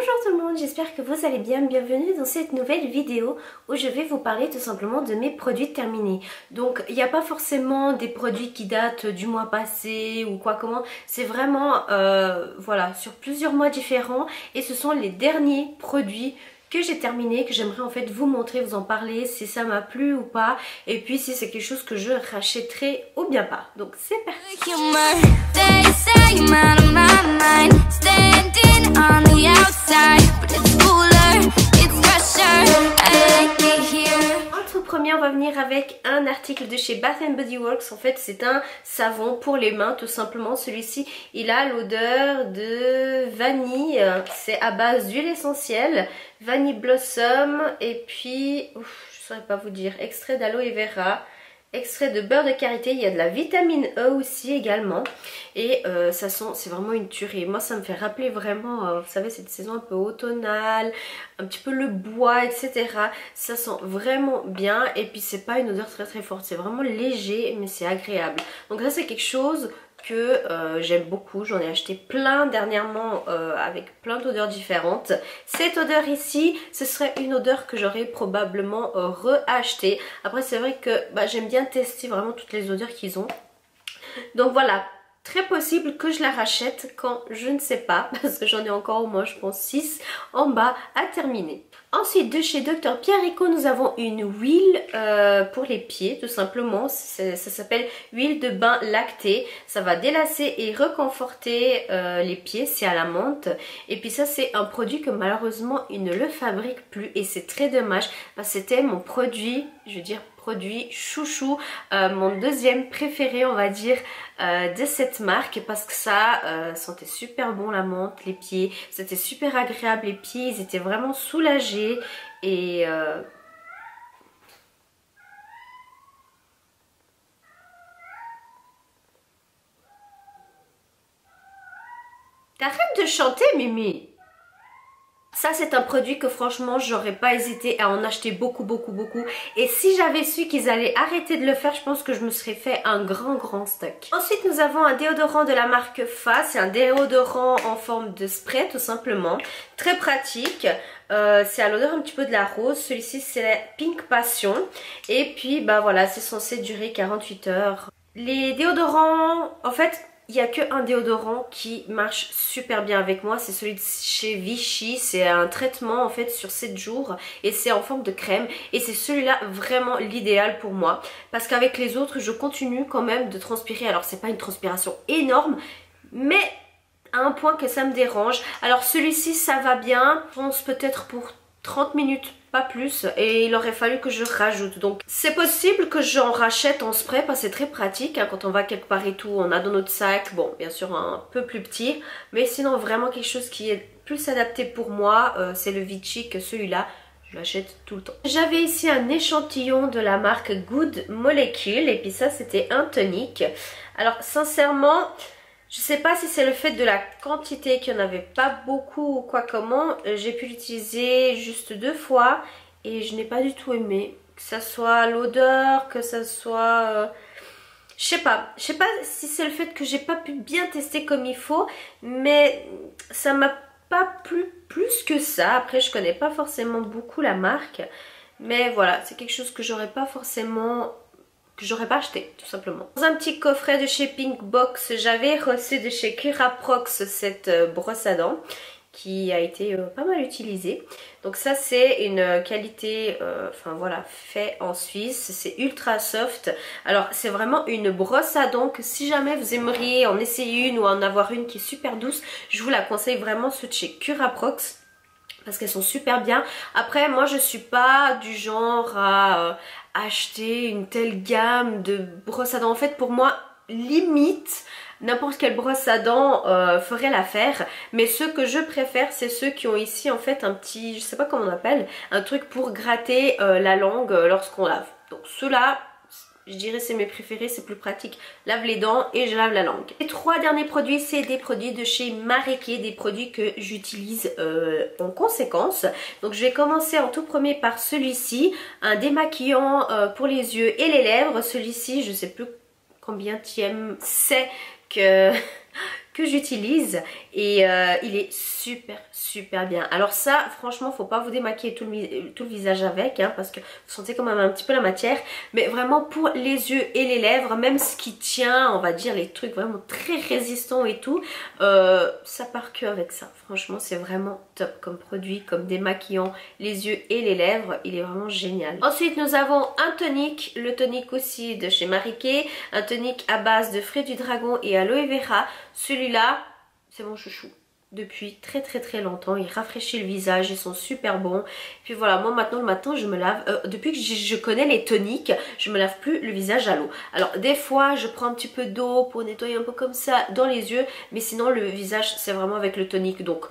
Bonjour tout le monde, j'espère que vous allez bien. Bienvenue dans cette nouvelle vidéo où je vais vous parler tout simplement de mes produits terminés. Donc il n'y a pas forcément des produits qui datent du mois passé ou quoi comment. C'est vraiment voilà, sur plusieurs mois différents et ce sont les derniers produits que j'ai terminé, que j'aimerais en fait vous montrer, vous en parler, si ça m'a plu ou pas, et puis si c'est quelque chose que je rachèterai ou bien pas. Donc c'est parti. En tout premier, on va venir avec un article de chez Bath Body Works. En fait, c'est un savon pour les mains, tout simplement. Celui-ci, il a l'odeur de vanille. C'est à base d'huile essentielle, vanille blossom, et puis, je saurais pas vous dire, extrait d'aloe vera, extrait de beurre de karité. Il y a de la vitamine E aussi également, et ça sent, c'est vraiment une tuerie. Moi ça me fait rappeler vraiment, vous savez, cette saison un peu automnale, un petit peu le bois, etc. Ça sent vraiment bien, et puis c'est pas une odeur très forte, c'est vraiment léger mais c'est agréable. Donc ça c'est quelque chose que j'aime beaucoup. J'en ai acheté plein dernièrement avec plein d'odeurs différentes. Cette odeur ici, ce serait une odeur que j'aurais probablement re-achetée. Après c'est vrai que j'aime bien tester vraiment toutes les odeurs qu'ils ont. Donc voilà, très possible que je la rachète quand je ne sais pas, parce que j'en ai encore au moins je pense 6 en bas à terminer. Ensuite de chez Dr Pierrico, nous avons une huile pour les pieds tout simplement. Ça s'appelle huile de bain lactée. Ça va délasser et reconforter les pieds, c'est à la menthe. Et puis ça c'est un produit que malheureusement ils ne le fabriquent plus et c'est très dommage parce que c'était mon produit, je veux dire produit chouchou, mon deuxième préféré on va dire de cette marque, parce que ça sentait super bon la menthe, les pieds, c'était super agréable, les pieds ils étaient vraiment soulagés et t'arrêtes de chanter Mimi. Ça c'est un produit que franchement j'aurais pas hésité à en acheter beaucoup, et si j'avais su qu'ils allaient arrêter de le faire, je pense que je me serais fait un grand stock. Ensuite nous avons un déodorant de la marque Fa. C'est un déodorant en forme de spray tout simplement, très pratique. C'est à l'odeur un petit peu de la rose. Celui-ci c'est la Pink Passion, et puis voilà, c'est censé durer 48 heures. Les déodorants, en fait il n'y a qu'un déodorant qui marche super bien avec moi, c'est celui de chez Vichy. C'est un traitement en fait sur 7 jours et c'est en forme de crème, et c'est celui-là vraiment l'idéal pour moi, parce qu'avec les autres je continue quand même de transpirer. Alors c'est pas une transpiration énorme, mais à un point que ça me dérange. Alors celui-ci ça va bien, je pense peut-être pour 30 minutes, pas plus, et il aurait fallu que je rajoute. Donc c'est possible que j'en rachète en spray parce que c'est très pratique hein, quand on va quelque part et tout, on a dans notre sac, bon bien sûr un peu plus petit, mais sinon vraiment quelque chose qui est plus adapté pour moi, c'est le Vichy, que celui-là je l'achète tout le temps. J'avais ici un échantillon de la marque Good Molecule, et puis ça c'était un tonique. Alors sincèrement, je sais pas si c'est le fait de la quantité, qu'il n'y en avait pas beaucoup ou quoi comment. J'ai pu l'utiliser juste 2 fois et je n'ai pas du tout aimé. Que ça soit l'odeur, que ça soit... je sais pas si c'est le fait que j'ai pas pu bien tester comme il faut, mais ça m'a pas plu plus que ça. Après je connais pas forcément beaucoup la marque, mais voilà, c'est quelque chose que j'aurais pas forcément... que j'aurais pas acheté tout simplement. Dans un petit coffret de chez Pinkbox, j'avais reçu de chez Curaprox cette brosse à dents qui a été pas mal utilisée. Donc ça c'est une qualité, enfin voilà, fait en Suisse, c'est ultra soft. Alors c'est vraiment une brosse à dents que si jamais vous aimeriez en essayer une ou en avoir une qui est super douce, je vous la conseille vraiment, ceux de chez Curaprox, parce qu'elles sont super bien. Après moi je suis pas du genre à acheter une telle gamme de brosses à dents. En fait pour moi limite n'importe quelle brosse à dents ferait l'affaire, mais ceux que je préfère c'est ceux qui ont ici en fait un petit, je sais pas comment on appelle, un truc pour gratter la langue lorsqu'on lave. Donc ceux-là, je dirais c'est mes préférés, c'est plus pratique. Lave les dents et je lave la langue. Les 3 derniers produits, c'est des produits de chez Mareké, des produits que j'utilise en conséquence. Donc je vais commencer en tout premier par celui-ci, un démaquillant pour les yeux et les lèvres. Celui-ci, je sais plus combien c'est que que j'utilise et il est super bien. Alors ça franchement faut pas vous démaquiller tout le visage avec hein, parce que vous sentez quand même un petit peu la matière, mais vraiment pour les yeux et les lèvres, même ce qui tient, on va dire les trucs vraiment très résistants et tout, ça part que avec ça. Franchement c'est vraiment top comme produit, comme démaquillant les yeux et les lèvres, il est vraiment génial. Ensuite nous avons un tonique, le tonique aussi de chez Marie Kay, un tonique à base de fruits du dragon et aloe vera. Celui-là c'est mon chouchou depuis très longtemps, il rafraîchit le visage, ils sont super bons. Puis voilà, moi maintenant le matin je me lave, depuis que je connais les toniques, je me lave plus le visage à l'eau. Alors des fois je prends un petit peu d'eau pour nettoyer un peu comme ça dans les yeux, mais sinon le visage c'est vraiment avec le tonique. Donc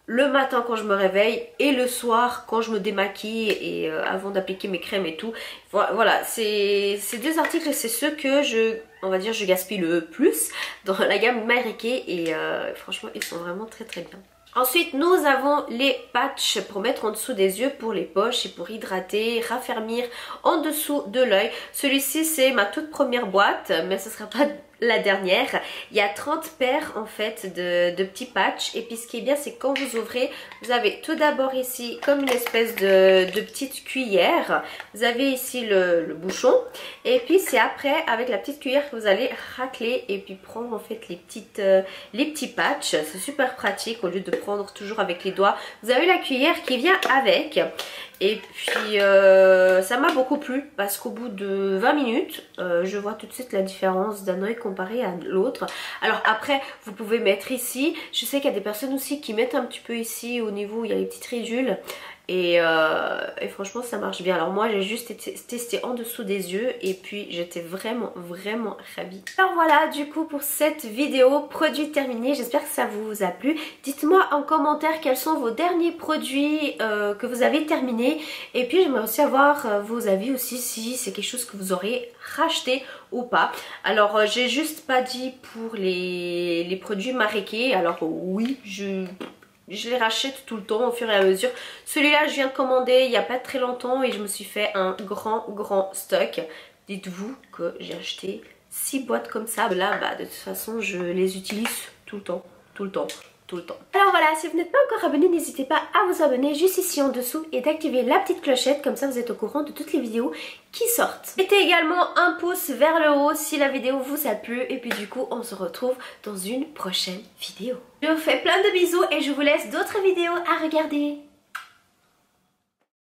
le matin quand je me réveille et le soir quand je me démaquille et avant d'appliquer mes crèmes et tout. Voilà, ces deux articles c'est ceux que on va dire je gaspille le plus dans la gamme Marie Kay et franchement ils sont vraiment très bien. Ensuite nous avons les patchs pour mettre en dessous des yeux pour les poches et pour hydrater, raffermir en dessous de l'œil. Celui-ci c'est ma toute première boîte mais ce sera pas la dernière. Il y a 30 paires en fait de petits patchs et puis ce qui est bien c'est que quand vous ouvrez vous avez tout d'abord ici comme une espèce de petite cuillère, vous avez ici le bouchon et puis c'est après avec la petite cuillère que vous allez racler et puis prendre en fait les petits patchs. C'est super pratique au lieu de prendre toujours avec les doigts, vous avez la cuillère qui vient avec. Et puis ça m'a beaucoup plu parce qu'au bout de 20 minutes je vois tout de suite la différence d'un œil comparé à l'autre. Alors après vous pouvez mettre ici, je sais qu'il y a des personnes aussi qui mettent un petit peu ici au niveau où il y a les petites ridules et franchement ça marche bien. Alors moi j'ai juste testé en dessous des yeux et puis j'étais vraiment ravie. Alors voilà du coup pour cette vidéo produit terminé, j'espère que ça vous a plu. Dites-moi en commentaire quels sont vos derniers produits que vous avez terminés et puis j'aimerais aussi avoir vos avis aussi si c'est quelque chose que vous aurez racheté ou pas. Alors j'ai juste pas dit pour les produits Marie Kay. Alors oui je les rachète tout le temps au fur et à mesure. Celui-là je viens de commander il n'y a pas très longtemps et je me suis fait un grand stock. Dites-vous que j'ai acheté 6 boîtes comme ça. Là bah, de toute façon je les utilise tout le temps. Alors voilà, si vous n'êtes pas encore abonné, n'hésitez pas à vous abonner juste ici en dessous et d'activer la petite clochette, comme ça vous êtes au courant de toutes les vidéos qui sortent. Mettez également un pouce vers le haut si la vidéo vous a plu et puis du coup on se retrouve dans une prochaine vidéo. Je vous fais plein de bisous et je vous laisse d'autres vidéos à regarder.